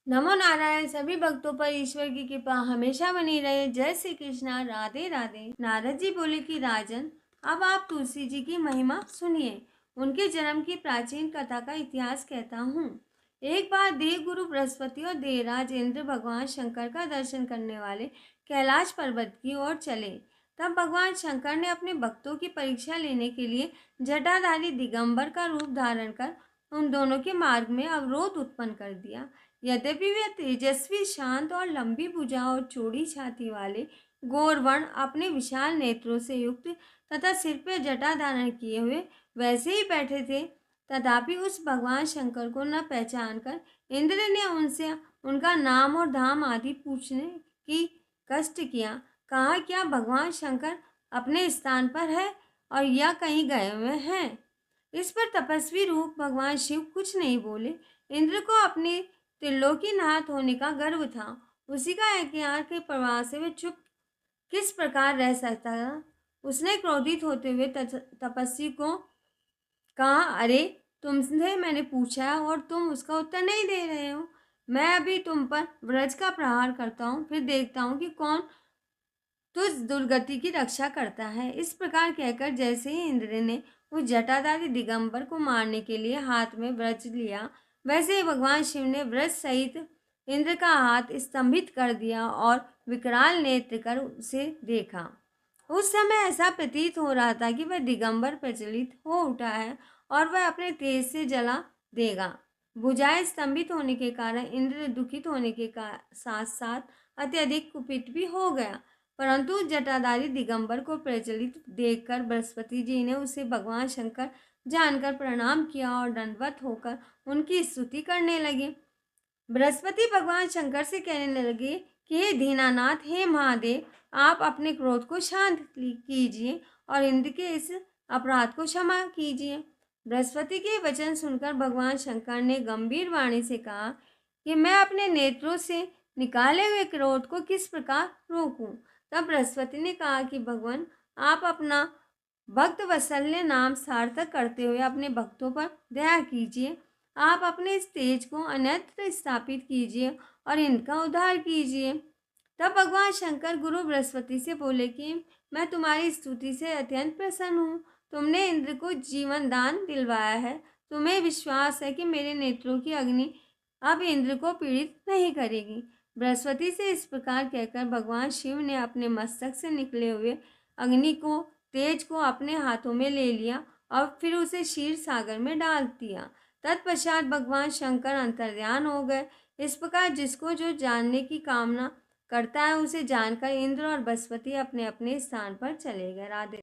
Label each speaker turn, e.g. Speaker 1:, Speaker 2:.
Speaker 1: नमो नारायण। सभी भक्तों पर ईश्वर की कृपा हमेशा बनी रहे। जय श्री कृष्णा। राधे राधे। नारद जी बोले कि राजन, अब आप तुलसी जी की महिमा सुनिए। उनके जन्म की प्राचीन कथा का इतिहास कहता हूँ। एक बार देव गुरु बृहस्पति और देवराज इंद्र भगवान शंकर का दर्शन करने वाले कैलाश पर्वत की ओर चले। तब भगवान शंकर ने अपने भक्तों की परीक्षा लेने के लिए जटाधारी दिगंबर का रूप धारण कर उन दोनों के मार्ग में अवरोध उत्पन्न कर दिया। यद्यपि वे तेजस्वी, शांत और लंबी भुजा और चौड़ी छाती वाले गौरवर्ण अपने विशाल नेत्रों से युक्त तथा सिर पर जटा धारण किए हुए वैसे ही बैठे थे, तथापि उस भगवान शंकर को न पहचान कर इंद्र ने उनसे उनका नाम और धाम आदि पूछने की कष्ट किया। कहा, क्या भगवान शंकर अपने स्थान पर है और या कहीं गए हुए हैं? इस पर तपस्वी रूप भगवान शिव कुछ नहीं बोले। इंद्र को अपनी त्रिलोकीनाथ होने का गर्व था। उसी का अज्ञान के प्रवाह से वे चुप किस प्रकार रह सकता था। उसने क्रोधित होते हुए तपस्वी को कहा, अरे, तुमसे मैंने पूछा और तुम उसका उत्तर नहीं दे रहे हो। मैं अभी तुम पर वज्र का प्रहार करता हूँ, फिर देखता हूँ कि कौन तुझ दुर्गति की रक्षा करता है। इस प्रकार कहकर जैसे ही इंद्र ने उस जटाधारी दिगंबर को मारने के लिए हाथ में वज्र लिया, वैसे ही भगवान शिव ने वज्र सहित इंद्र का हाथ स्तंभित कर दिया और विकराल नेत्र कर उसे देखा। उस समय ऐसा प्रतीत हो रहा था कि वह दिगंबर प्रज्वलित हो उठा है और वह अपने तेज से जला देगा। भुजाएं स्तंभित होने के कारण इंद्र दुखित होने के साथ साथ अत्यधिक कुपित भी हो गया। परंतु जटाधारी दिगंबर को प्रज्वलित देखकर बृहस्पति जी ने उसे भगवान शंकर जानकर प्रणाम किया और दंडवत होकर उनकी स्तुति करने लगे। बृहस्पति भगवान शंकर से कहने लगे कि हे दीनानाथ, हे महादेव, आप अपने क्रोध को शांत कीजिए और इंद्र के इस अपराध को क्षमा कीजिए। बृहस्पति के वचन सुनकर भगवान शंकर ने गंभीर वाणी से कहा कि मैं अपने नेत्रों से निकाले हुए क्रोध को किस प्रकार रोकूं। तब बृहस्पति ने कहा कि भगवान, आप अपना भक्त वत्सल्य नाम सार्थक करते हुए अपने भक्तों पर दया कीजिए। आप अपने इस तेज को अन्यत्र स्थापित कीजिए और इनका उद्धार कीजिए। तब भगवान शंकर गुरु बृहस्पति से बोले कि मैं तुम्हारी स्तुति से अत्यंत प्रसन्न हूँ। तुमने इंद्र को जीवन दान दिलवाया है। तुम्हें विश्वास है कि मेरे नेत्रों की अग्नि अब इंद्र को पीड़ित नहीं करेगी। बृहस्पति से इस प्रकार कहकर भगवान शिव ने अपने मस्तक से निकले हुए अग्नि को तेज को अपने हाथों में ले लिया और फिर उसे क्षीर सागर में डाल दिया। तत्पश्चात भगवान शंकर अंतर्ध्यान हो गए। इस प्रकार जिसको जो जानने की कामना करता है उसे जानकर इंद्र और बृहस्पति अपने अपने स्थान पर चले गए। राधे।